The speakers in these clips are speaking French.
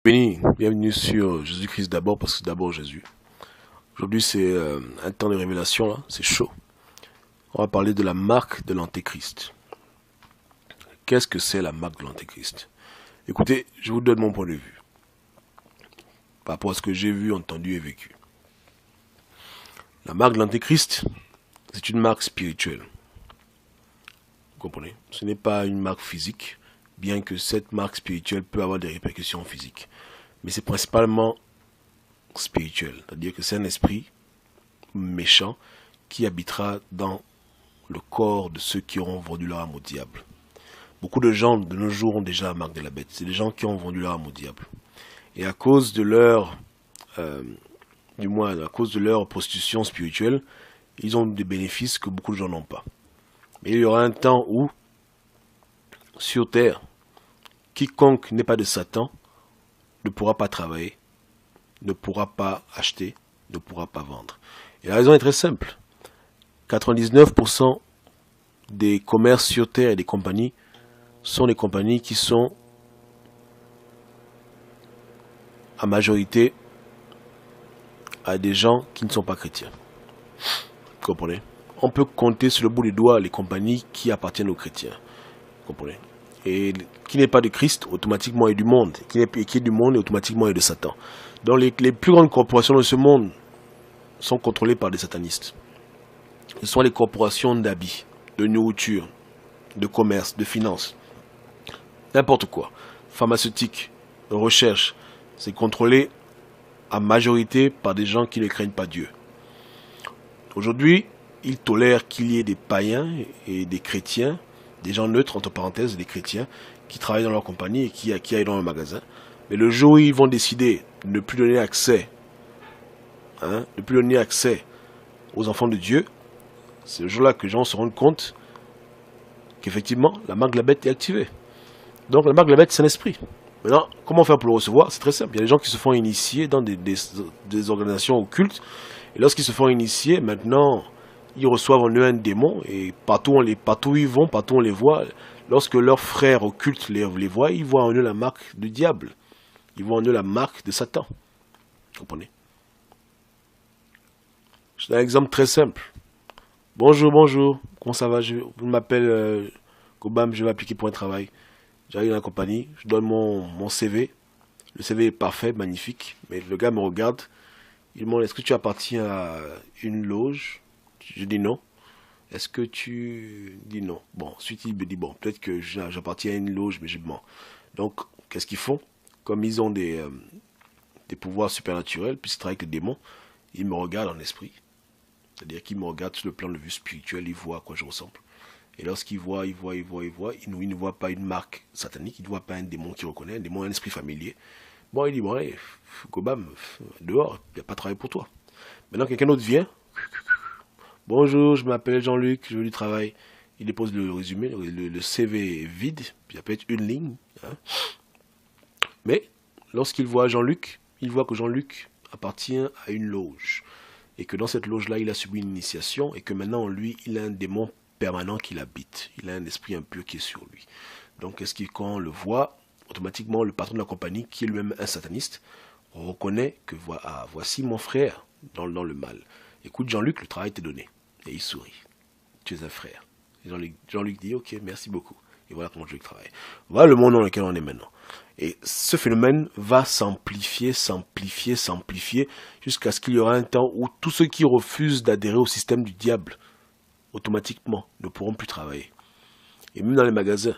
Béni, bienvenue sur Jésus-Christ d'abord parce que d'abord Jésus. Aujourd'hui c'est un temps de révélation là, c'est chaud. On va parler de la marque de l'antéchrist. Qu'est-ce que c'est la marque de l'antéchrist? Écoutez, je vous donne mon point de vue par rapport à ce que j'ai vu, entendu et vécu. La marque de l'antéchrist, c'est une marque spirituelle. Vous comprenez? Ce n'est pas une marque physique, bien que cette marque spirituelle peut avoir des répercussions physiques. Mais c'est principalement spirituel, c'est-à-dire que c'est un esprit méchant qui habitera dans le corps de ceux qui auront vendu leur âme au diable. Beaucoup de gens de nos jours ont déjà la marque de la bête. C'est des gens qui ont vendu leur âme au diable. Et à cause de leur, du moins à cause de leur prostitution spirituelle, ils ont des bénéfices que beaucoup de gens n'ont pas. Mais il y aura un temps où, sur terre, quiconque n'est pas de Satan ne pourra pas travailler, ne pourra pas acheter, ne pourra pas vendre. Et la raison est très simple. 99% des commerces sur terre et des compagnies sont des compagnies qui sont à majorité à des gens qui ne sont pas chrétiens. Vous comprenez? On peut compter sur le bout des doigts les compagnies qui appartiennent aux chrétiens. Vous comprenez? Et qui n'est pas de Christ, automatiquement est du monde. Qui est du monde, automatiquement est de Satan. Donc les plus grandes corporations de ce monde sont contrôlées par des satanistes. Ce sont les corporations d'habits, de nourriture, de commerce, de finance. N'importe quoi. Pharmaceutique, de recherche. C'est contrôlé à majorité par des gens qui ne craignent pas Dieu. Aujourd'hui, ils tolèrent qu'il y ait des païens et des chrétiens, des gens neutres, entre parenthèses, des chrétiens, qui travaillent dans leur compagnie et qui aillent dans le magasin. Mais le jour où ils vont décider de ne plus donner accès, de ne plus donner accès aux enfants de Dieu, c'est le jour-là que les gens se rendent compte qu'effectivement, la marque de la bête est activée. Donc la marque de la bête, c'est un esprit. Maintenant, comment faire pour le recevoir? C'est très simple. Il y a des gens qui se font initier dans des organisations occultes. Et lorsqu'ils se font initier, maintenant, ils reçoivent en eux un démon. Et partout où ils vont, partout où on les voit, lorsque leurs frères occultes les voient, ils voient en eux la marque du diable. Ils voient en eux la marque de Satan. Vous comprenez? Je donne un exemple très simple. Bonjour, bonjour. Comment ça va? Je m'appelle Gobam, je vais appliquer pour un travail. J'arrive dans la compagnie, je donne mon CV. Le CV est parfait, magnifique. Mais le gars me regarde. Il me demande, est-ce que tu appartiens à une loge? Je dis non. Est-ce que tu dis non? Bon, ensuite il me dit, bon, peut-être que j'appartiens à une loge, mais je mens. Donc, qu'est-ce qu'ils font? Comme ils ont des pouvoirs supernaturels, puisqu'ils travaillent avec les démons, ils me regardent en esprit. C'est-à-dire qu'ils me regardent sur le plan de vue spirituel, ils voient à quoi je ressemble. Et lorsqu'ils voient, ils ne voient pas une marque satanique, ils ne voient pas un démon qui reconnaît, un démon, un esprit familier. Bon, il dit, bon, allez, Gobam, dehors, il n'y a pas de travail pour toi. Maintenant, quelqu'un d'autre vient. Bonjour, je m'appelle Jean-Luc, je veux du travail. Il dépose le résumé, le CV est vide, puis il y a peut-être une ligne. Mais, lorsqu'il voit Jean-Luc, il voit que Jean-Luc appartient à une loge. Et que dans cette loge-là, il a subi une initiation, et que maintenant, lui, il a un démon permanent qui l'habite. Il a un esprit impur qui est sur lui. Donc, quand on le voit, automatiquement, le patron de la compagnie, qui est lui-même un sataniste, reconnaît que voici mon frère dans le mal. Écoute, Jean-Luc, le travail t'est donné. Et il sourit. Tu es un frère. Jean-Luc dit, ok, merci beaucoup. Et voilà comment Jean-Luc travaille. Voilà le monde dans lequel on est maintenant. Et ce phénomène va s'amplifier, jusqu'à ce qu'il y aura un temps où tous ceux qui refusent d'adhérer au système du diable, automatiquement, ne pourront plus travailler. Et même dans les magasins,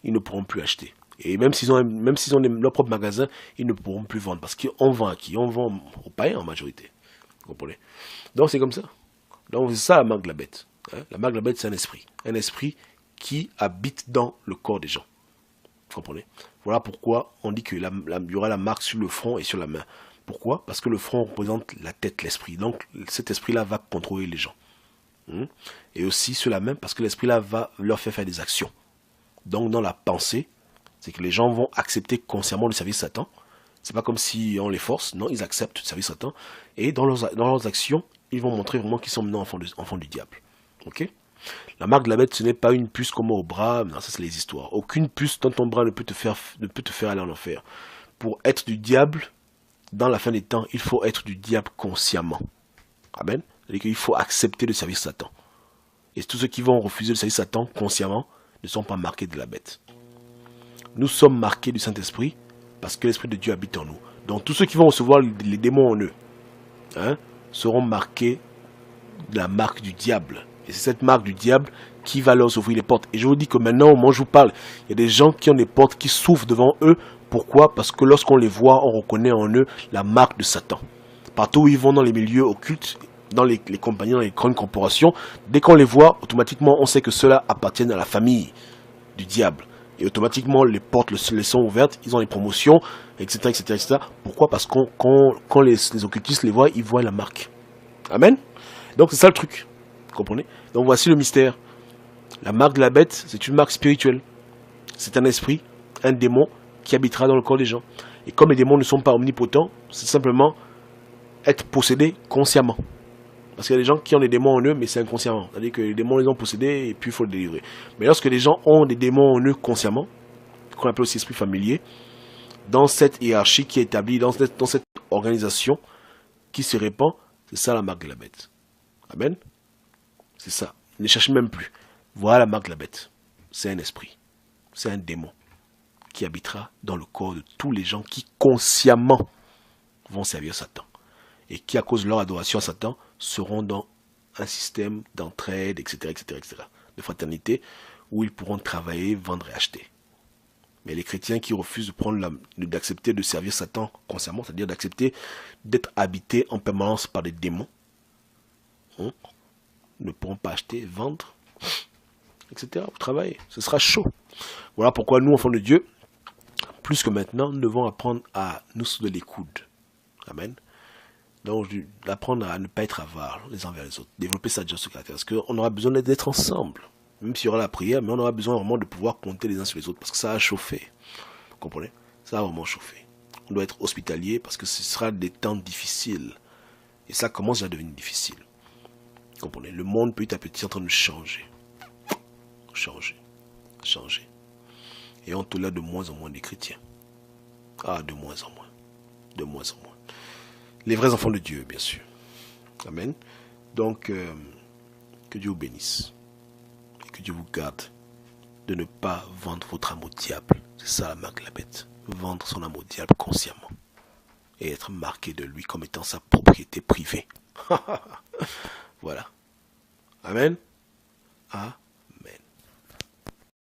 ils ne pourront plus acheter. Et même s'ils ont leur propre magasin, ils ne pourront plus vendre. Parce qu'on vend à qui? On vend aux païens en majorité. Vous comprenez? Donc c'est comme ça. Donc c'est ça la marque de la bête. La marque de la bête, c'est un esprit. Un esprit qui habite dans le corps des gens. Vous comprenez? Voilà pourquoi on dit qu'il y aura la marque sur le front et sur la main. Pourquoi? Parce que le front représente la tête, l'esprit. Donc cet esprit-là va contrôler les gens. Et aussi sur la main, parce que l'esprit-là va leur faire des actions. Donc dans la pensée, c'est que les gens vont accepter consciemment le service Satan. C'est pas comme si on les force, non, ils acceptent le service Satan. Et dans leurs actions, ils vont montrer vraiment qu'ils sont maintenant enfants du diable. Ok? La marque de la bête, ce n'est pas une puce qu'on met au bras. Non, ça c'est les histoires. Aucune puce dans ton bras ne peut te faire aller en enfer. pour être du diable, dans la fin des temps, il faut être du diable consciemment. Amen. C'est-à-dire qu'il faut accepter de servir Satan. Et tous ceux qui vont refuser de servir Satan consciemment ne sont pas marqués de la bête. Nous sommes marqués du Saint-Esprit parce que l'Esprit de Dieu habite en nous. Donc tous ceux qui vont recevoir les démons en eux seront marqués de la marque du diable. Et c'est cette marque du diable qui va leur ouvrir les portes. Et je vous dis que maintenant, au moment où je vous parle, il y a des gens qui ont des portes qui s'ouvrent devant eux. Pourquoi? Parce que lorsqu'on les voit, on reconnaît en eux la marque de Satan. Partout où ils vont dans les milieux occultes, dans les compagnies, dans les grandes corporations, dès qu'on les voit, automatiquement, on sait que ceux-là appartiennent à la famille du diable. Et automatiquement, les portes les sont ouvertes, ils ont les promotions, etc. etc., etc. Pourquoi? Parce que quand les occultistes les voient, ils voient la marque. Amen. Donc c'est ça le truc. Vous comprenez? Donc voici le mystère. La marque de la bête, c'est une marque spirituelle. C'est un esprit, un démon qui habitera dans le corps des gens. Et comme les démons ne sont pas omnipotents, c'est simplement être possédé consciemment. Parce qu'il y a des gens qui ont des démons en eux, mais c'est inconsciemment. C'est-à-dire que les démons les ont possédés et puis il faut le délivrer. Mais lorsque les gens ont des démons en eux consciemment, qu'on appelle aussi esprit familier, dans cette hiérarchie qui est établie, dans cette organisation qui se répand, c'est ça la marque de la bête. Amen. C'est ça. Ne cherchez même plus. Voilà la marque de la bête. C'est un esprit. C'est un démon qui habitera dans le corps de tous les gens qui consciemment vont servir Satan. Et qui, à cause de leur adoration à Satan, seront dans un système d'entraide, etc., etc., etc., de fraternité, où ils pourront travailler, vendre et acheter. Mais les chrétiens qui refusent d'accepter de servir Satan consciemment, c'est-à-dire d'accepter d'être habités en permanence par des démons, ne pourront pas acheter, vendre, etc., ou travailler. Ce sera chaud. Voilà pourquoi nous, enfants de Dieu, plus que maintenant, nous devons apprendre à nous souder les coudes. Amen. Donc, d'apprendre à ne pas être avares les uns vers les autres. Développer sa joie sur caractère. Parce qu'on aura besoin d'être ensemble. Même s'il y aura la prière, mais on aura besoin vraiment de pouvoir compter les uns sur les autres. Parce que ça a chauffé. Vous comprenez? Ça a vraiment chauffé. On doit être hospitalier parce que ce sera des temps difficiles. Et ça commence à devenir difficile. Vous comprenez? Le monde petit à petit est en train de changer. Changer. Changer. Et on tolère de moins en moins des chrétiens. Ah, de moins en moins. De moins en moins. Les vrais enfants de Dieu, bien sûr. Amen. Donc, que Dieu vous bénisse. Et que Dieu vous garde de ne pas vendre votre âme au diable. C'est ça la marque de la bête. Vendre son âme au diable consciemment. Et être marqué de lui comme étant sa propriété privée. Voilà. Amen. Ah.